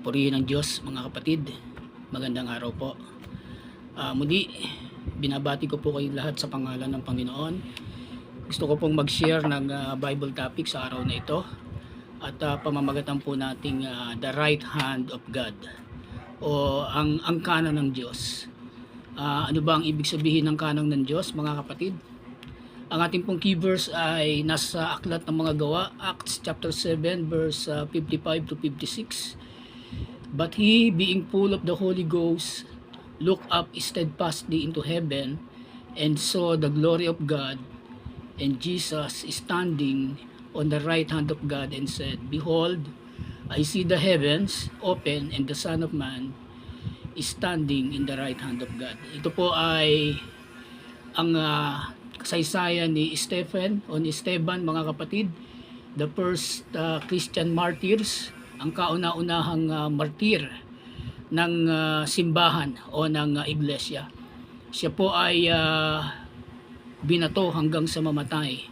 Purihin ng Diyos mga kapatid, magandang araw po. Muli, binabati ko po kayo lahat sa pangalan ng Panginoon. Gusto ko pong mag-share ng Bible topic sa araw na ito at pamamagatan po nating the right hand of God o ang kanan ng Diyos. Ano ba ang ibig sabihin ng kanan ng Diyos mga kapatid? Ang ating pong key verse ay nasa Aklat ng Mga Gawa, Acts chapter 7 verse 55 to 56. But he, being full of the Holy Ghost, looked up steadfastly into heaven and saw the glory of God and Jesus standing on the right hand of God, and said, Behold, I see the heavens open and the Son of Man is standing in the right hand of God. Ito po ay ang kasaysayan ni Esteban mga kapatid, the first Christian martyrs, ang kauna-unahang martir ng simbahan o ng iglesia. Siya po ay binato hanggang sa mamatay.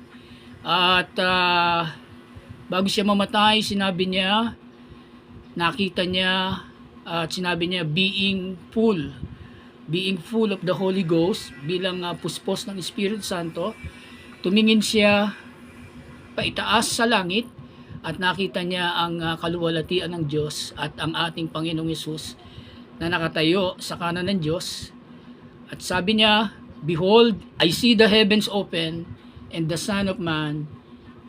At bago siya mamatay, nakita niya at sinabi niya, being full of the Holy Ghost, bilang puspos ng Espiritu Santo, tumingin siya paitaas sa langit at nakita niya ang kaluwalhatian ng Diyos at ang ating Panginoong Hesus na nakatayo sa kanan ng Diyos. At sabi niya, Behold, I see the heavens open and the Son of Man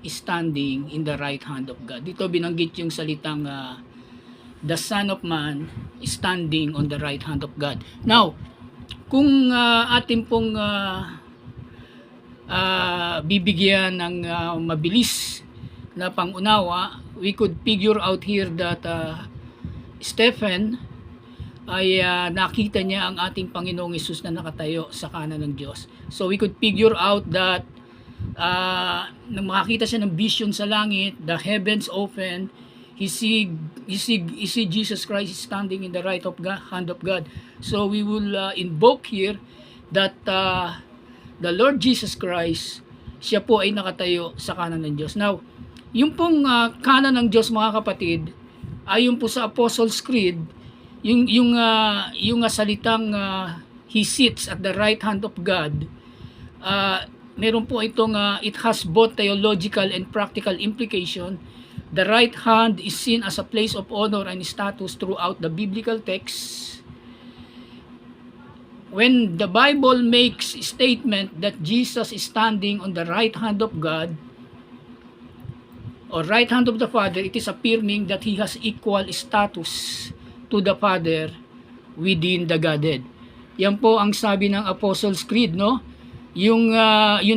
is standing in the right hand of God. Dito binanggit yung salitang the Son of Man is standing on the right hand of God. Now, kung atin pong bibigyan ng mabilis na pangunawa, we could figure out here that Stephen ay nakita niya ang ating Panginoong Hesus na nakatayo sa kanan ng Diyos. So we could figure out that nang makakita siya ng vision sa langit, the heavens open, he see Jesus Christ standing in the right of God, hand of God. So we will invoke here that the Lord Jesus Christ, siya po ay nakatayo sa kanan ng Diyos. Now, yung pong kanan ng Diyos mga kapatid, ayon po sa Apostles' Creed, yung salitang he sits at the right hand of God, meron po itong it has both theological and practical implication. The right hand is seen as a place of honor and status throughout the biblical text. When the Bible makes a statement that Jesus is standing on the right hand of God or right hand of the Father, it is affirming that he has equal status to the Father within the Godhead. Yan po ang sabi ng Apostles' Creed, no? Yung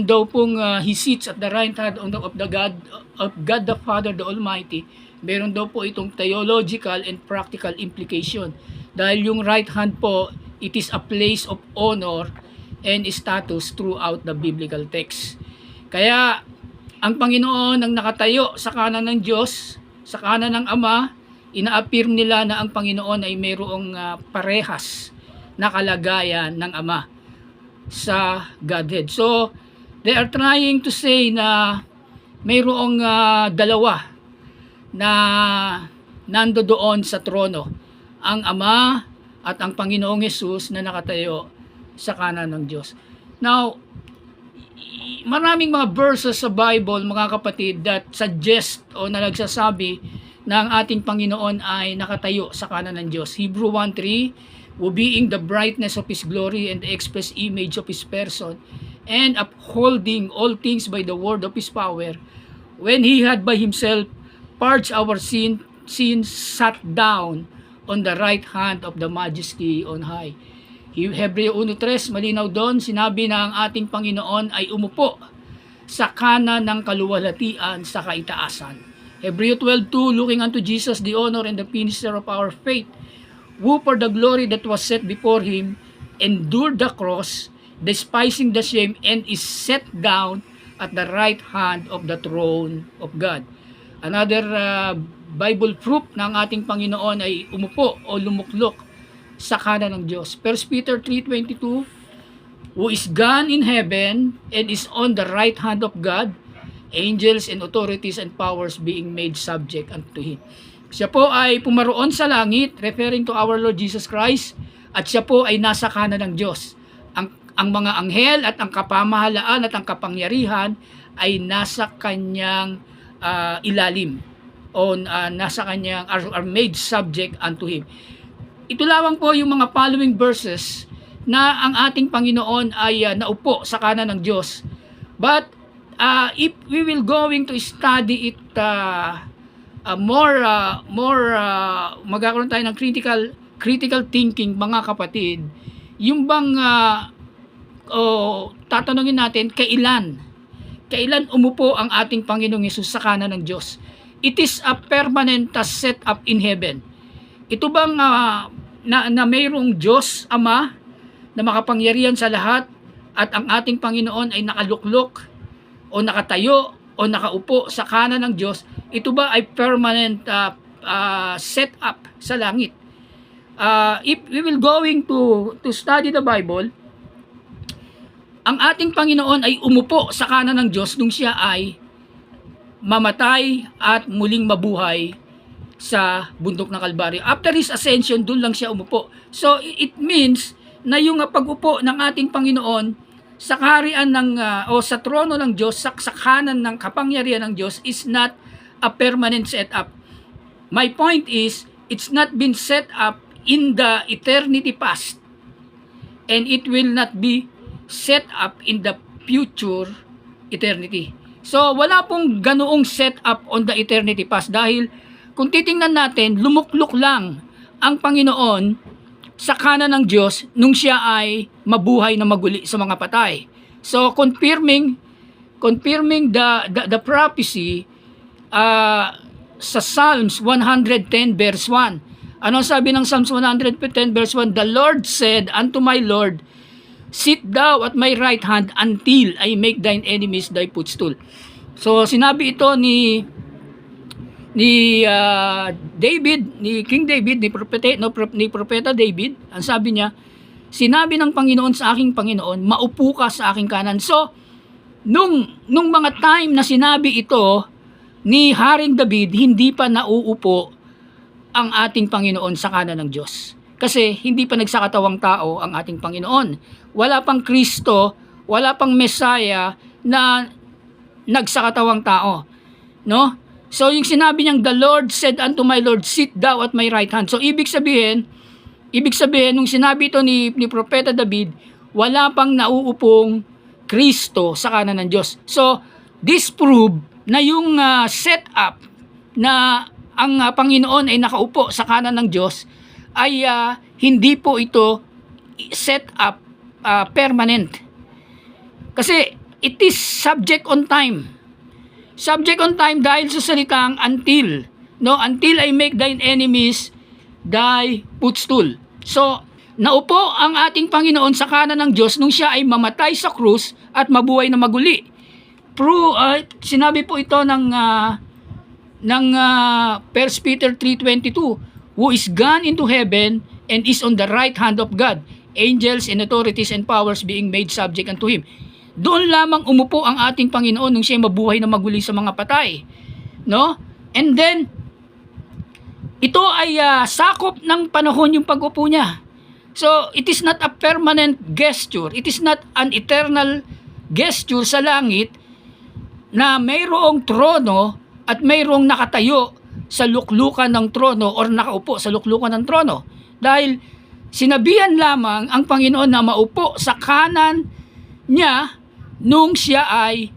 daw pong he sits at the right hand of God the Father the Almighty, meron daw po itong theological and practical implication. Dahil yung right hand po, it is a place of honor and status throughout the biblical text. Kaya ang Panginoon ang nakatayo sa kanan ng Diyos, sa kanan ng Ama, ina-affirm nila na ang Panginoon ay mayroong parehas na kalagayan ng Ama sa Godhead. So, they are trying to say na mayroong dalawa na nandoon sa trono, ang Ama at ang Panginoong Hesus na nakatayo sa kanan ng Diyos. Now, maraming mga verses sa Bible mga kapatid that suggest o na nagsasabi na ang ating Panginoon ay nakatayo sa kanan ng Diyos. Hebrew 1:3, who being the brightness of His glory and the express image of His person, and upholding all things by the word of His power, when He had by Himself purged our sins, sat down on the right hand of the Majesty on high. Hebreo 1:3, malinaw doon, sinabi na ang ating Panginoon ay umupo sa kanan ng kaluwalhatian sa kaitaasan. Hebreo 12:2, looking unto Jesus, the honor and the finisher of our faith, who for the glory that was set before Him, endured the cross, despising the shame, and is set down at the right hand of the throne of God. Another Bible proof ng ating Panginoon ay umupo o lumuklok sa kanan ng Diyos. 1 Peter 3:22, who is gone in heaven and is on the right hand of God, angels and authorities and powers being made subject unto Him. Siya po ay pumaroon sa langit, referring to our Lord Jesus Christ, at siya po ay nasa kanan ng Diyos. Ang mga anghel at ang kapamahalaan at ang kapangyarihan ay nasa kanyang ilalim, o nasa kanyang are made subject unto Him. Ito lamang po yung mga following verses na ang ating Panginoon ay naupo sa kanan ng Diyos. But if we will going to study it magkakaroon tayo ng critical thinking, mga kapatid, yung bang tatanungin natin, kailan umupo ang ating Panginoong Hesus sa kanan ng Diyos? It is a permanent set up in heaven. Ito bang na mayroong Diyos Ama na makapangyarihan sa lahat at ang ating Panginoon ay nakaluklok o nakatayo o nakaupo sa kanan ng Diyos? Ito ba ay permanent set up sa langit? If we will going to study the Bible, ang ating Panginoon ay umupo sa kanan ng Diyos nung siya ay mamatay at muling mabuhay sa bundok ng Kalbaryo. After His ascension, doon lang siya umupo. So, it means na yung pag-upo ng ating Panginoon sa kaharian ng, o sa trono ng Diyos, sa kanan ng kapangyarihan ng Diyos, is not a permanent setup. My point is, it's not been set up in the eternity past, and it will not be set up in the future eternity. So, wala pong ganoong set up on the eternity past, dahil kung titingnan natin, lumuklok lang ang Panginoon sa kanan ng Diyos nung siya ay mabuhay na maguli sa mga patay. So, confirming the prophecy sa Psalms 110 verse 1. Ano sabi ng Psalms 110 verse 1? The Lord said unto my Lord, sit thou at my right hand until I make thine enemies thy footstool. So, sinabi ito ni King David, ni propeta David. Ang sabi niya, sinabi ng Panginoon sa aking Panginoon, maupo ka sa aking kanan. So, nung mga time na sinabi ito ni Haring David, hindi pa nauupo ang ating Panginoon sa kanan ng Diyos. Kasi hindi pa nagsakatawang tao ang ating Panginoon. Wala pang Kristo, wala pang Messiah na nagsakatawang tao. No? So, yung sinabi niyang, the Lord said unto my Lord, sit thou at my right hand. So, ibig sabihin, nung sinabi ito ni Propeta David, wala pang nauupong Kristo sa kanan ng Diyos. So, this prove na yung setup na ang Panginoon ay nakaupo sa kanan ng Diyos ay hindi po ito set up permanent. Kasi, it is subject on time. Subject on time dahil sa salitang until. No? Until I make thine enemies thy footstool. So, naupo ang ating Panginoon sa kanan ng Diyos nung siya ay mamatay sa krus at mabuhay na maguli. Sinabi po ito ng 1 Peter 3:22, who is gone into heaven and is on the right hand of God, angels and authorities and powers being made subject unto Him. Doon lamang umupo ang ating Panginoon nung siya mabuhay na maguli sa mga patay. No? And then, ito ay sakop ng panahon yung pag-upo niya. So, it is not a permanent gesture. It is not an eternal gesture sa langit na mayroong trono at mayroong nakatayo sa luklukan ng trono or nakaupo sa luklukan ng trono. Dahil sinabihan lamang ang Panginoon na maupo sa kanan niya nung siya ay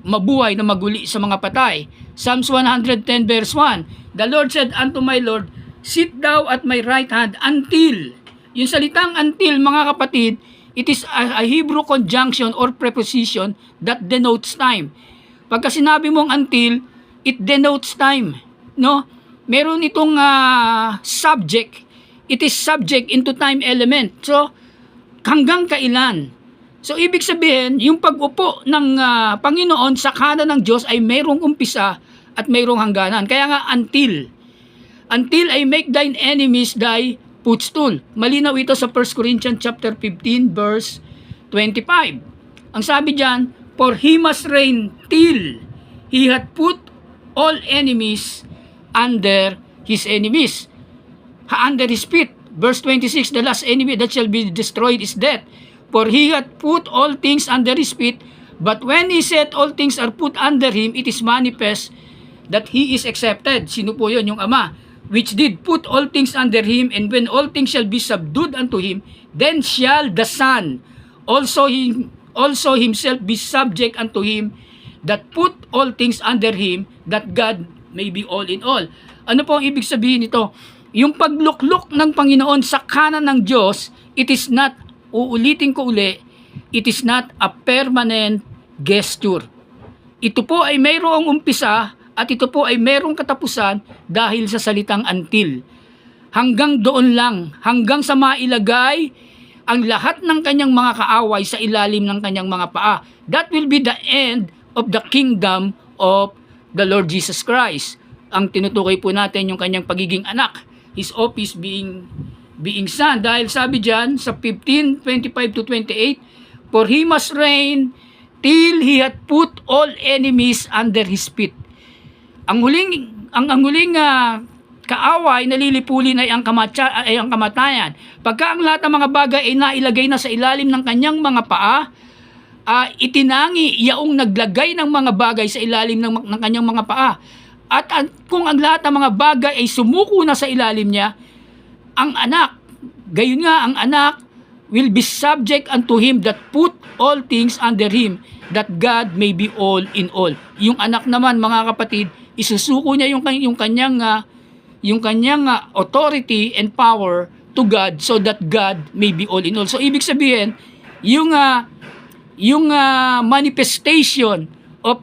mabuhay na maguli sa mga patay. Psalms 110 verse 1, the Lord said unto my Lord, sit thou at my right hand until. Yung salitang until, mga kapatid, it is a Hebrew conjunction or preposition that denotes time. Pagka sinabi mong until, it denotes time. No? Meron itong subject. It is subject into time element. So, hanggang kailan? So, ibig sabihin, yung pag-upo ng Panginoon sa kanan ng Diyos ay mayroong umpisa at mayroong hangganan. Kaya nga, until I make thine enemies thy footstool. Malinaw ito sa 1 Corinthians chapter 15, verse 25. Ang sabi diyan, for He must reign till He had put all enemies under his enemies under his feet. Verse 26, the last enemy that shall be destroyed is death. For he hath put all things under his feet, but when he said all things are put under him, it is manifest that he is accepted. Sino po yun? Yung Ama, which did put all things under him, and when all things shall be subdued unto him, then shall the Son also himself be subject unto him that put all things under him, that God may be all in all. Ano po ang ibig sabihin nito? Yung pagluklok ng Panginoon sa kanan ng Diyos, it is not, uulitin ko uli, it is not a permanent gesture. Ito po ay mayroong umpisa at ito po ay mayroong katapusan dahil sa salitang until. Hanggang doon lang, hanggang sa mailagay ang lahat ng kanyang mga kaaway sa ilalim ng kanyang mga paa. That will be the end of the kingdom of the Lord Jesus Christ. Ang tinutukoy po natin yung kanyang pagiging anak, his office being son. Dahil sabi dyan sa 15:25 to 28, for he must reign till he had put all enemies under his feet. Ang huling kaaway na lilipulin ay ang kamatayan. Pagka ang lahat ng mga bagay ay nailagay na sa ilalim ng kanyang mga paa, itinangi yaong naglagay ng mga bagay sa ilalim ng kanyang mga paa. At kung ang lahat ng mga bagay ay sumuko na sa ilalim niya, ang anak, gayon nga ang anak, will be subject unto him that put all things under him, that God may be all in all. Yung anak naman, mga kapatid, isusuko niya yung kanyang authority and power to God, so that God may be all in all. So ibig sabihin, yung manifestation of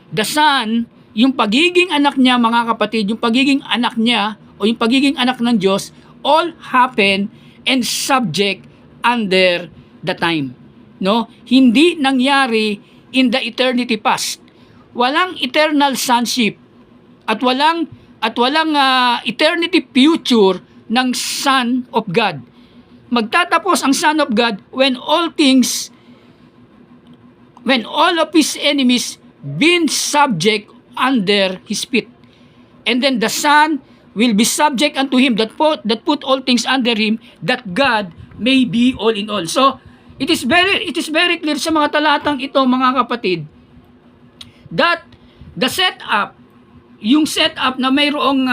the Son, yung pagiging anak niya, mga kapatid, yung pagiging anak niya o yung pagiging anak ng Diyos, all happen and subject under the time. No? Hindi nangyari in the eternity past. Walang eternal sonship at walang eternity future ng Son of God. Magtatapos ang Son of God when all of his enemies been subject under his feet. And then the Son will be subject unto him that put all things under him, that God may be all in all. So it is very clear sa mga talatang ito, mga kapatid, that the setup, yung setup na mayroong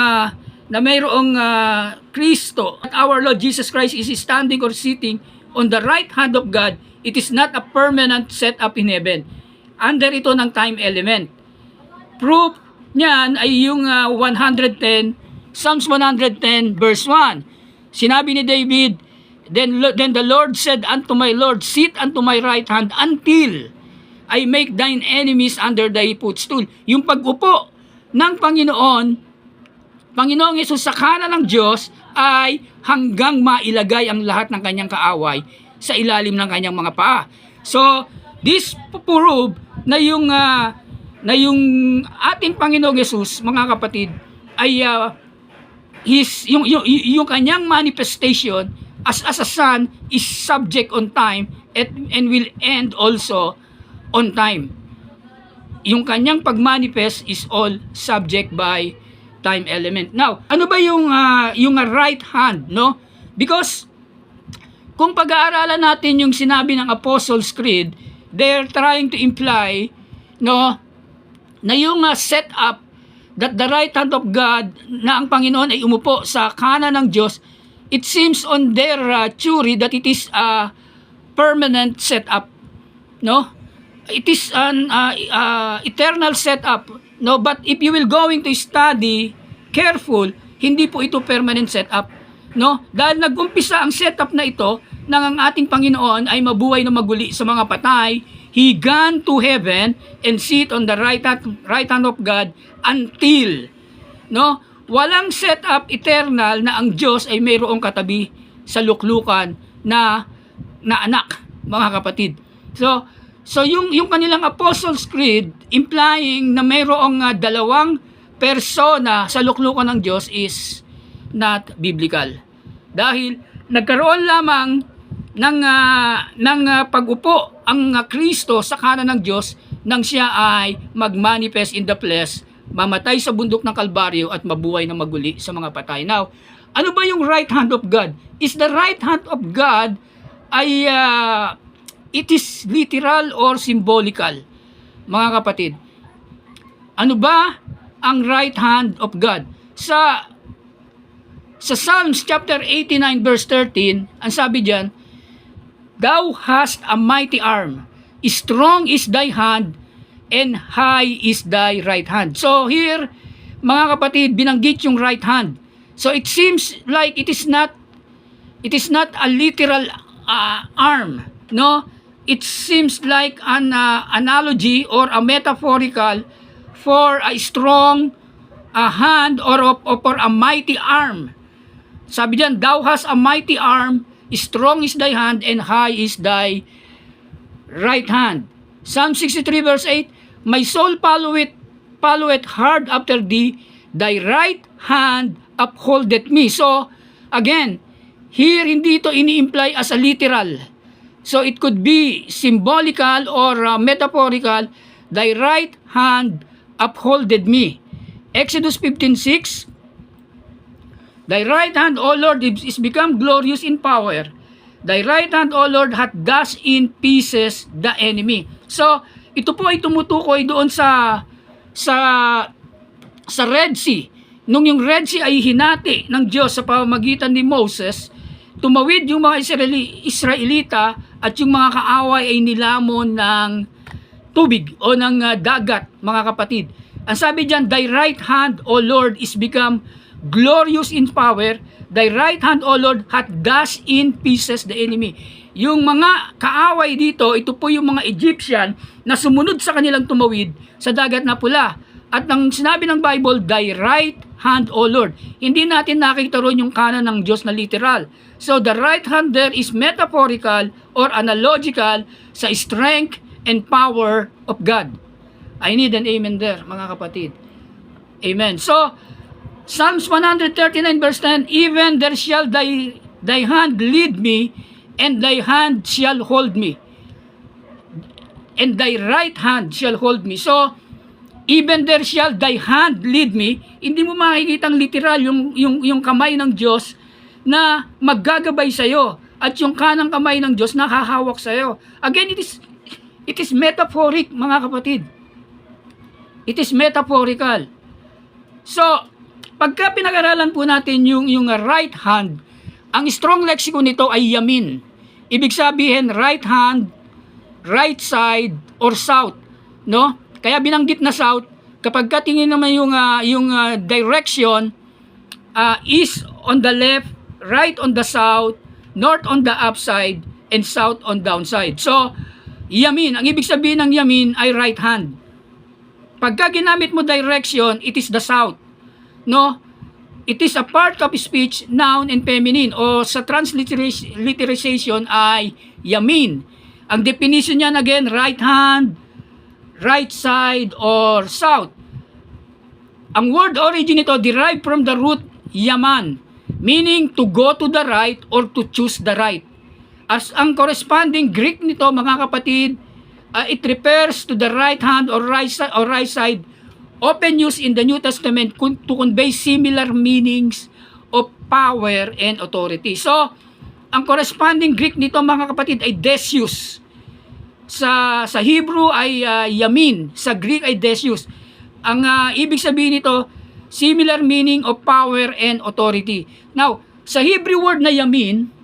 Kristo, at our Lord Jesus Christ is standing or sitting on the right hand of God, it is not a permanent setup in heaven. Under ito ng time element. Proof niyan ay yung 110, Psalms 110 verse 1. Sinabi ni David, then the Lord said unto my Lord, sit unto my right hand until I make thine enemies under thy footstool. Yung pag-upo ng Panginoong Yesus sa kanan ng Diyos ay hanggang mailagay ang lahat ng kanyang kaaway sa ilalim ng kanyang mga paa. So, this prove na yung ating Panginoong Yesus, mga kapatid, ay yung kanyang manifestation as a son is subject on time and will end also on time. Yung kanyang pagmanifest is all subject by time element. Now, ano ba yung right hand, no? Because kung pag-aaralan natin yung sinabi ng Apostles' Creed, they're trying to imply, no, na yung setup that the right hand of God, na ang Panginoon ay umupo sa kanan ng Diyos, it seems on their theory that it is a permanent setup, no? It is an eternal setup, no? But if you will going to study careful, hindi po ito permanent setup, no? Dahil nag-umpisa ang setup na ito nang ang ating Panginoon ay mabuhay na maguli sa mga patay. He gone to heaven and sit on the right hand of God until, no? Walang setup eternal na ang Diyos ay mayroong katabi sa luklukan na anak, mga kapatid. So yung kanilang Apostles' Creed implying na mayroong dalawang persona sa luklukan ng Diyos is not biblical. Dahil nagkaroon lamang ng pag-upo ang Kristo sa kanan ng Diyos nang siya ay mag-manifest in the flesh mamatay sa bundok ng Kalbaryo at mabuhay na maguli sa mga patay. Now, ano ba yung right hand of God? Is the right hand of God ay it is literal or symbolical? Mga kapatid, ano ba ang right hand of God? Sa Psalms chapter 89 verse 13, ang sabi diyan, Thou hast a mighty arm, strong is thy hand, and high is thy right hand. So here, mga kapatid, binanggit yung right hand. So it seems like it is not a literal arm, no? It seems like an analogy or a metaphorical for a strong hand or for a mighty arm. Sabi diyan, thou hast a mighty arm, strong is thy hand, and high is thy right hand. Psalm 63 verse 8, My soul followeth hard after thee, thy right hand upholdeth me. So, again, here hindi ito ini-imply as a literal. So, it could be symbolical or metaphorical, thy right hand upholded me. Exodus 15:6, Thy right hand, O Lord, is become glorious in power. Thy right hand, O Lord, hath dashed in pieces the enemy. So, ito po ay tumutukoy doon sa Red Sea. Nung yung Red Sea ay hinati ng Diyos sa pamamagitan ni Moses, tumawid yung mga Israelita at yung mga kaaway ay nilamon ng tubig o ng dagat, mga kapatid. Ang sabi diyan, Thy right hand, O Lord, is become glorious in power. Thy right hand, O Lord, hath dashed in pieces the enemy. Yung mga kaaway dito, ito po yung mga Egyptian na sumunod sa kanilang tumawid sa dagat na pula. At nang sinabi ng Bible, Thy right hand, O Lord, hindi natin nakita ron yung kanan ng Diyos na literal. So the right hand there is metaphorical or analogical sa strength and power of God. I need an amen there, mga kapatid. Amen. So, Psalms 139 verse 10, Even there shall thy hand lead me, and thy hand shall hold me. And thy right hand shall hold me. So, even there shall thy hand lead me, hindi mo makikitang literal yung kamay ng Diyos na maggagabay sa'yo at yung kanang kamay ng Diyos na hahawak sa'yo. Again, it is metaphoric, mga kapatid. It is metaphorical. So, pagka pinag-aralan po natin yung right hand, ang strong lexicon nito ay yamin. Ibig sabihin, right hand, right side, or south. No? Kaya binanggit na south, kapag tingin naman yung direction, east on the left, right on the south, north on the upside, and south on downside. So, yamin, ang ibig sabihin ng yamin ay right hand. Pagka ginamit mo direction, it is the south. No? It is a part of speech, noun and feminine. O sa transliteration ay yamin. Ang definition niyan again, right hand, right side, or south. Ang word origin nito derived from the root yaman, meaning to go to the right or to choose the right. As ang corresponding Greek nito, mga kapatid, it refers to the right hand or right side, often used in the New Testament to convey similar meanings of power and authority. So, ang corresponding Greek nito, mga kapatid, ay desius. Sa Hebrew ay yamin, sa Greek ay desius. Ang ibig sabihin nito, similar meaning of power and authority. Now, sa Hebrew word na yamin,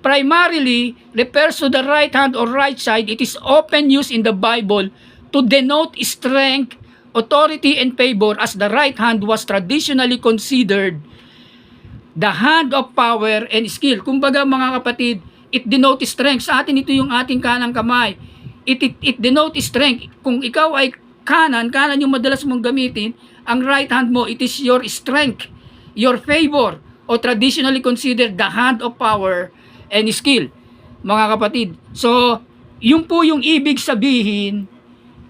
primarily refers to the right hand or right side. It is often used in the Bible to denote strength, authority, and favor, as the right hand was traditionally considered the hand of power and skill. Kumbaga, mga kapatid, it denotes strength. Sa atin ito yung ating kanang kamay. It denotes strength. Kung ikaw ay kanan yung madalas mong gamitin, ang right hand mo, it is your strength, your favor, o traditionally considered the hand of power and skill, mga kapatid. So, yun po yung ibig sabihin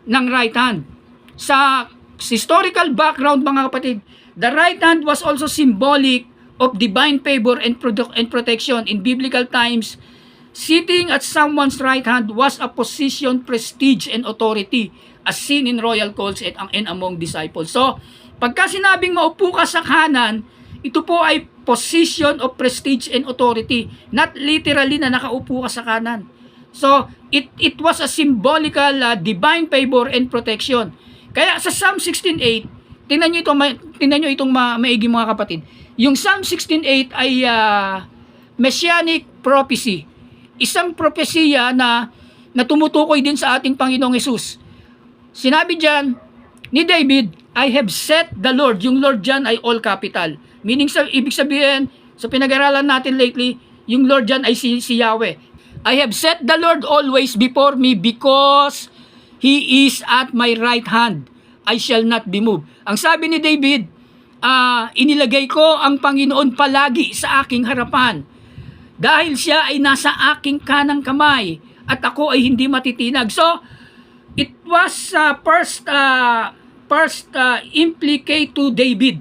ng right hand. Sa historical background, mga kapatid, the right hand was also symbolic of divine favor and protection in biblical times. Sitting at someone's right hand was a position, prestige, and authority as seen in royal courts and among disciples. So, pagka sinabing maupo ka sa kanan, ito po ay position of prestige and authority. Not literally na nakaupo ka sa kanan. So, it was a symbolical divine favor and protection. Kaya sa Psalm 16:8, tingnan nyo itong maigi mga kapatid. Yung Psalm 16:8 ay messianic prophecy. Isang propesya na tumutukoy din sa ating Panginoong Hesus. Sinabi diyan ni David, I have set the Lord. Yung Lord diyan ay all capital. Meaning, ibig sabihin, sa pinag-aralan natin lately, yung Lord diyan ay si Yahweh. I have set the Lord always before me because He is at my right hand. I shall not be moved. Ang sabi ni David, inilagay ko ang Panginoon palagi sa aking harapan. Dahil siya ay nasa aking kanang kamay at ako ay hindi matitinag. So, it was first implicate to David.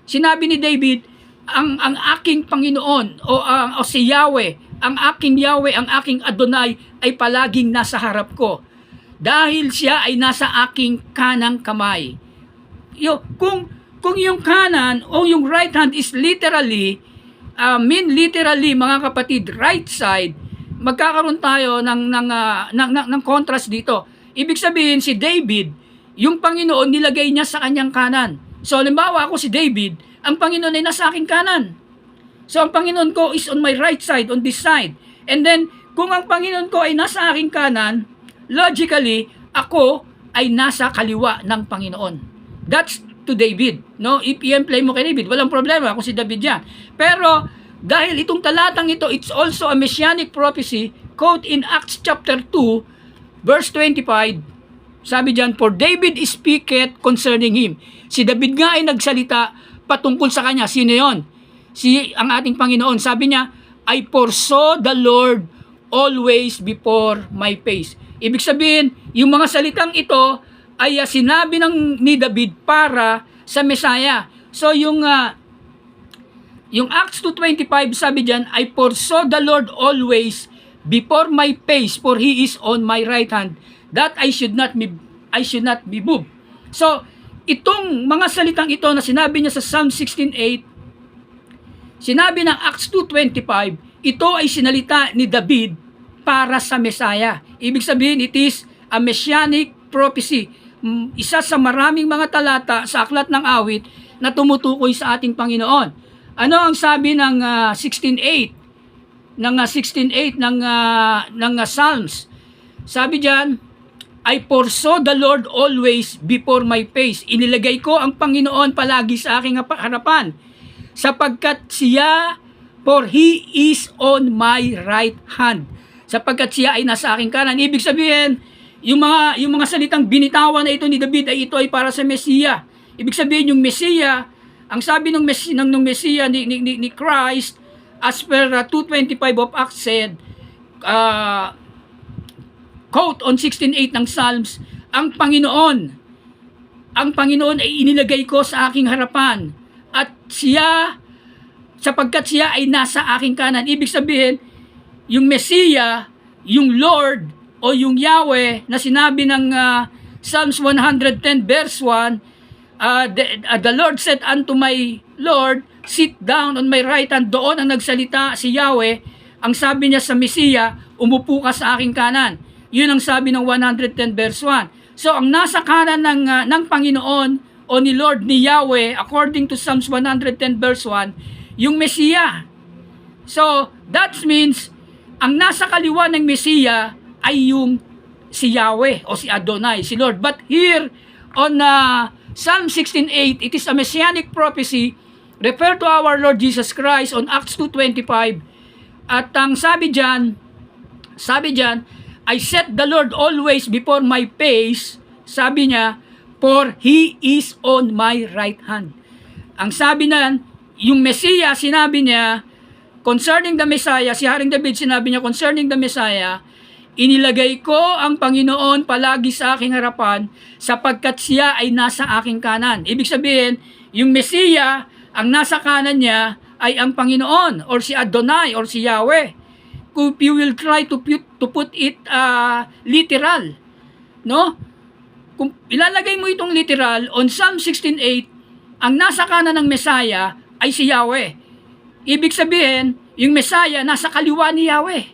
Sinabi ni David, ang aking Panginoon o si Yahweh, ang aking Yahweh, ang aking Adonai ay palaging nasa harap ko. Dahil siya ay nasa aking kanang kamay. Kung yung kanan o yung right hand is literally literally mga kapatid, right side, magkakaroon tayo ng contrast dito. Ibig sabihin si David, yung Panginoon nilagay niya sa kanyang kanan. So halimbawa ako si David, ang Panginoon ay nasa aking kanan. So ang Panginoon ko is on my right side, on this side. And then kung ang Panginoon ko ay nasa aking kanan, logically ako ay nasa kaliwa ng Panginoon. That's to David, no? If i-play mo kay David, walang problema kung si David yan. Pero dahil itong talatang ito, it's also a messianic prophecy, quote in Acts chapter 2, verse 25, sabi diyan, for David speaketh concerning him. Si David nga ay nagsalita patungkol sa kanya. Sino yon? Ang ating Panginoon. Sabi niya, I foresaw the Lord always before my face. Ibig sabihin, yung mga salitang ito ay sinabi ni David para sa Messiah. So yung Acts 2:25 sabi diyan, I foresaw the Lord always before my face, for He is on my right hand, that I should not be moved. So itong mga salitang ito na sinabi niya sa Psalm 16:8, sinabi ng Acts 2:25, ito ay sinalita ni David para sa Messiah. Ibig sabihin, it is a messianic prophecy. Isa sa maraming mga talata sa aklat ng awit na tumutukoy sa ating Panginoon. Ano ang sabi ng 16:8 ng Psalms? Sabi diyan, I foresaw the Lord always before my face. Inilagay ko ang Panginoon palagi sa aking harapan, sapagkat siya, for He is on my right hand. Sapagkat siya ay nasa aking kanan. Ibig sabihin, yung mga salitang binitawan na ito ni David ay ito ay para sa Mesiya. Ibig sabihin yung Mesiya, ang sabi ng Mesiya ni Christ, as per 2:25 of Acts said, quote on 16:8 ng Psalms, ang Panginoon ay inilagay ko sa aking harapan at siya, sapagkat siya ay nasa aking kanan. Ibig sabihin, yung Mesiya, yung Lord, o yung Yahweh na sinabi ng Psalms 110 verse 1, the Lord said unto my Lord, sit down on my right hand. Doon ang nagsalita si Yahweh. Ang sabi niya sa Mesiya, umupo ka sa aking kanan. Yun ang sabi ng 110 verse 1. So ang nasa kanan ng Panginoon o ni Lord ni Yahweh, according to Psalms 110 verse 1, yung Mesiya. So that means ang nasa kaliwa ng Mesiya ay yung si Yahweh o si Adonai, si Lord. But here on Psalm 16:8, it is a messianic prophecy refer to our Lord Jesus Christ on Acts 2:25. At ang sabi diyan, I set the Lord always before my face, sabi niya, for He is on my right hand. Ang sabi na, yung Messiah, sinabi niya, concerning the Messiah, si Haring David sinabi niya, concerning the Messiah, inilagay ko ang Panginoon palagi sa aking harapan sapagkat siya ay nasa aking kanan. Ibig sabihin, yung Mesiya, ang nasa kanan niya ay ang Panginoon or si Adonai or si Yahweh. if you will try to put it literal, no? Kung ilalagay mo itong literal, on Psalm 16:8, ang nasa kanan ng Messiah ay si Yahweh. Ibig sabihin, yung Messiah nasa kaliwa ni Yahweh.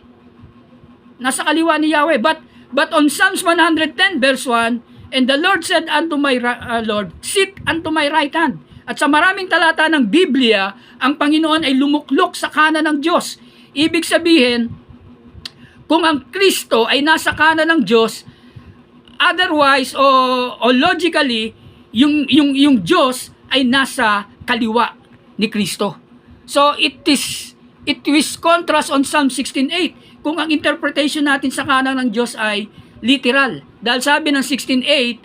Nasa kaliwa ni Yahweh. But on Psalms 110 verse 1, and the Lord said unto my Lord, sit unto my right hand. At sa maraming talata ng Biblia, ang Panginoon ay lumuklok sa kanan ng Diyos. Ibig sabihin, kung ang Kristo ay nasa kanan ng Diyos, otherwise o logically, yung Diyos ay nasa kaliwa ni Kristo. So it is contrast on Psalm 16:8 kung ang interpretation natin sa kanan ng Diyos ay literal. Dahil sabi ng 16:8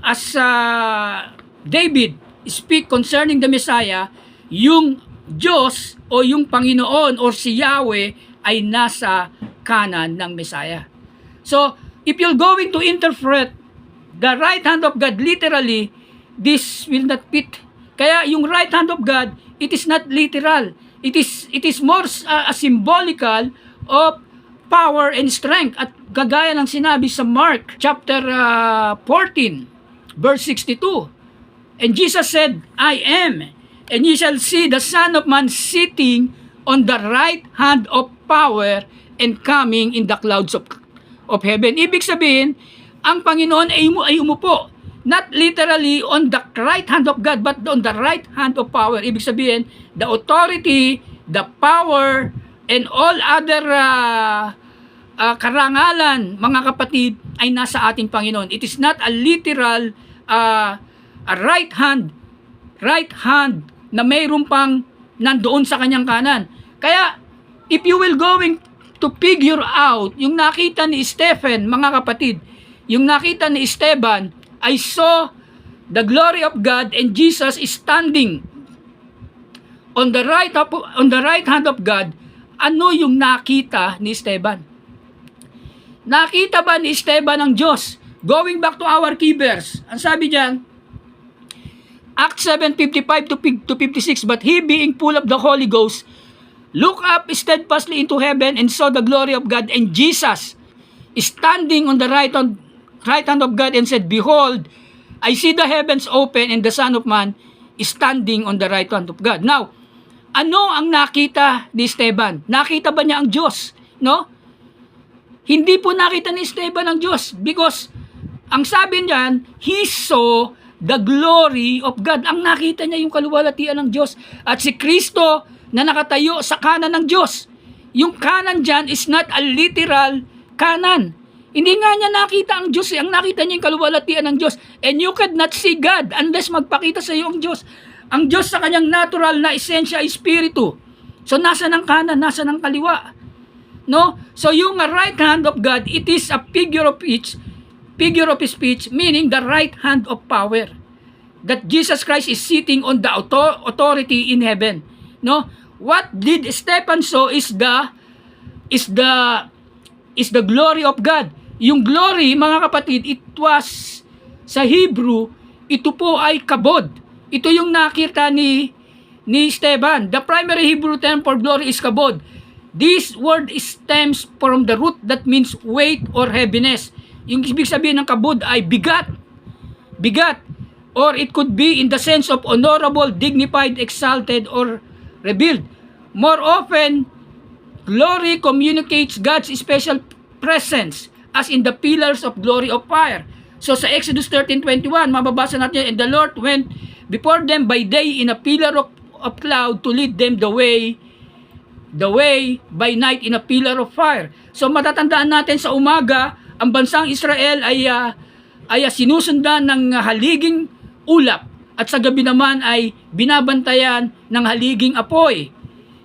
as David speak concerning the Messiah, yung Diyos o yung Panginoon or si Yahweh ay nasa kanan ng Messiah. So, if you're going to interpret the right hand of God literally, this will not fit. Kaya yung right hand of God, it is not literal. It is more symbolical of power and strength. At gagaya ng sinabi sa Mark chapter 14, verse 62. And Jesus said, I am, and ye shall see the Son of Man sitting on the right hand of power and coming in the clouds of heaven. Ibig sabihin, ang Panginoon ay umupo. Not literally on the right hand of God, but on the right hand of power. Ibig sabihin, the authority, the power, and all other karangalan, mga kapatid, ay nasa ating Panginoon. It is not a literal a right hand na mayroon pang nandoon sa kanyang kanan. Kaya, if you will going to figure out, yung nakita ni Stephen, mga kapatid, yung nakita ni Esteban, I saw the glory of God and Jesus is standing on the right hand of God. Ano yung nakita ni Esteban? Nakita ba ni Esteban ang Diyos? Going back to our key verse, ang sabi diyan, Acts 7:55 to 56, but he being full of the Holy Ghost, looked up steadfastly into heaven and saw the glory of God and Jesus standing on the right hand of God, and said, behold, I see the heavens open and the Son of Man is standing on the right hand of God. Now, ano ang nakita ni Esteban? Nakita ba niya ang Diyos? No? Hindi po nakita ni Esteban ang Diyos, because ang sabi niyan, he saw the glory of God. Ang nakita niya yung kaluwalhatian ng Diyos. At si Kristo na nakatayo sa kanan ng Diyos. Yung kanan dyan is not a literal kanan. Hindi nga niya nakita ang Diyos. Ang nakita niya yung kaluwalhatian ng Diyos. And you cannot see God unless magpakita sa iyo ang Diyos. Ang Diyos sa kanyang natural na esensya ay Espiritu. So nasa ng kanan, nasa ng kaliwa. No? So yung right hand of God, it is a figure of speech, meaning the right hand of power. That Jesus Christ is sitting on the authority in heaven. No? What did Stephen saw is the glory of God. Yung glory, mga kapatid, it was sa Hebrew, ito po ay kabod. Ito yung nakita ni Esteban. The primary Hebrew term for glory is kabod. This word stems from the root that means weight or heaviness. Yung ibig sabihin ng kabod ay bigat. Bigat. Or it could be in the sense of honorable, dignified, exalted, or revealed. More often, glory communicates God's special presence as in the pillars of glory of fire. So sa Exodus 13:21, mababasa natin, and the Lord went before them by day in a pillar of cloud to lead them the way by night in a pillar of fire. So matatandaan natin sa umaga, ang bansang Israel ay sinusundan ng haliging ulap, at sa gabi naman ay binabantayan ng haliging apoy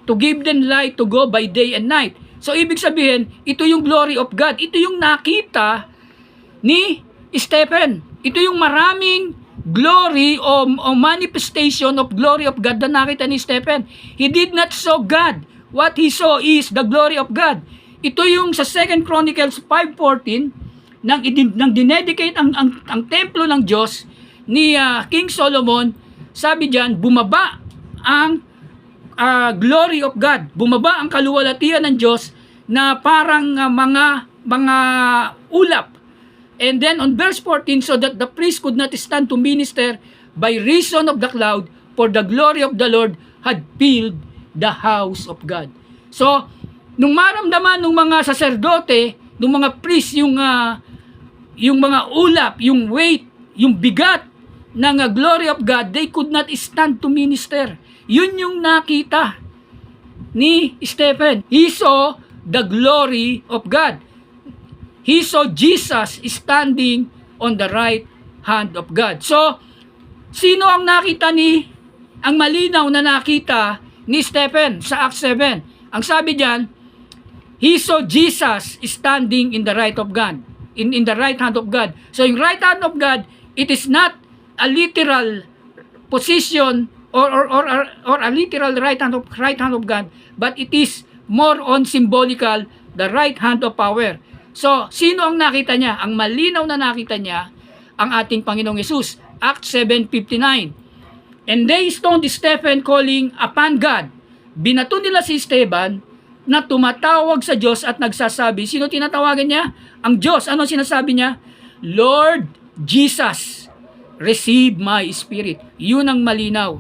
to give them light to go by day and night. So ibig sabihin, ito yung glory of God. Ito yung nakita ni Stephen. Ito yung maraming glory o manifestation of glory of God na nakita ni Stephen. He did not saw God. What he saw is the glory of God. Ito yung sa 2 Chronicles 5:14 nang dinedicate ang templo ng Diyos ni King Solomon. Sabi diyan, bumaba ang glory of God. Bumaba ang kaluwalhatian ng Diyos na parang mga ulap. And then on verse 14, so that the priest could not stand to minister by reason of the cloud, for the glory of the Lord had filled the house of God. So, nung maramdaman ng mga saserdote, ng mga priest, yung mga ulap, yung weight, yung bigat ng glory of God, they could not stand to minister. Yun yung nakita ni Stephen. He saw the glory of God. He saw Jesus standing on the right hand of God. So, sino ang nakita ang malinaw na nakita ni Stephen sa Acts 7? Ang sabi diyan, he saw Jesus standing in the right of God, in the right hand of God. So, yung right hand of God, it is not a literal position or a literal right hand of God, but it is more on symbolical, the right hand of power. So, sino ang nakita niya? Ang malinaw na nakita niya, ang ating Panginoong Yesus. Acts 7:59. And they stoned Stephen, calling upon God. Binato nila si Esteban na tumatawag sa Diyos at nagsasabi, sino tinatawagan niya? Ang Diyos. Ano sinasabi niya? Lord Jesus, receive my spirit. Yun ang malinaw.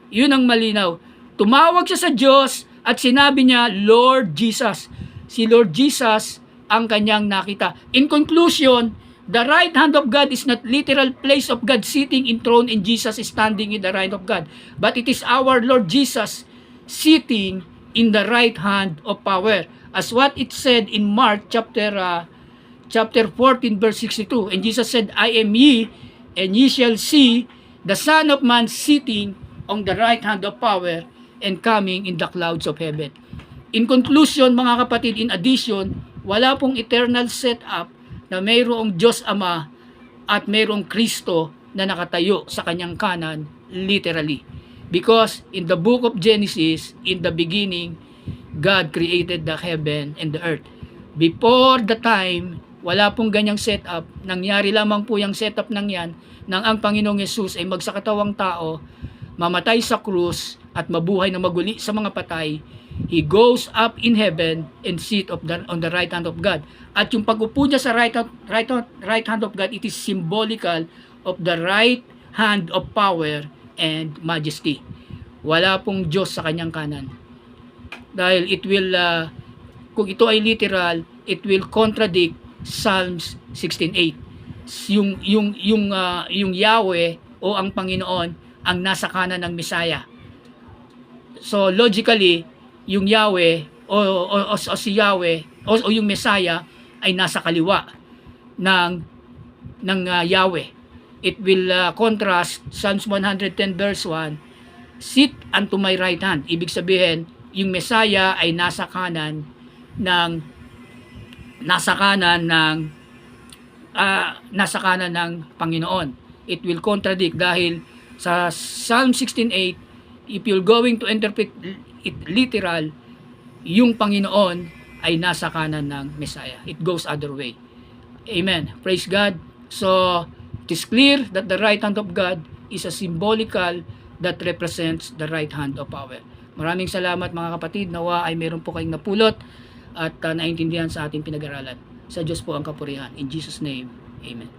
Yun ang malinaw. Tumawag siya sa Diyos at sinabi niya, Lord Jesus. Si Lord Jesus ang kanyang nakita. In conclusion, the right hand of God is not literal place of God sitting enthroned and Jesus standing in the right of God. But it is our Lord Jesus sitting in the right hand of power. As what it said in Mark chapter 14 verse 62. And Jesus said, I am ye, and ye shall see the Son of Man sitting on the right hand of power and coming in the clouds of heaven. In conclusion, mga kapatid, in addition, wala pong eternal setup na mayroong Diyos Ama at mayroong Kristo na nakatayo sa kanyang kanan, literally. Because in the book of Genesis, in the beginning, God created the heaven and the earth. Before the time, wala pong ganyang setup. Nangyari lamang po yung setup ng yan nang ang Panginoong Yesus ay magsakatawang tao, mamatay sa krus at mabuhay na maguli sa mga patay. He goes up in heaven and sit on the right hand of God. At yung pag-upo niya sa right hand of God, it is symbolical of the right hand of power and majesty. Wala pong Diyos sa kanyang kanan. Dahil it will, kung ito ay literal, it will contradict Psalms 16:8. Yung Yahweh o ang Panginoon ang nasa kanan ng Messiah. So logically, yung Yahweh o si Yahweh o yung Messiah ay nasa kaliwa ng Yahweh. It will contrast Psalms 110 verse 1, sit unto my right hand. Ibig sabihin, yung Messiah ay nasa kanan ng Panginoon. It will contradict dahil sa Psalm 16:8, if you're going to interpret it literal, yung Panginoon ay nasa kanan ng Messiah. It goes other way. Amen. Praise God. So, it is clear that the right hand of God is a symbolical that represents the right hand of power. Maraming salamat mga kapatid. Nawa ay meron po kayong napulot at naintindihan sa ating pinag-aralan. Sa Diyos po ang kapurihan. In Jesus' name, Amen.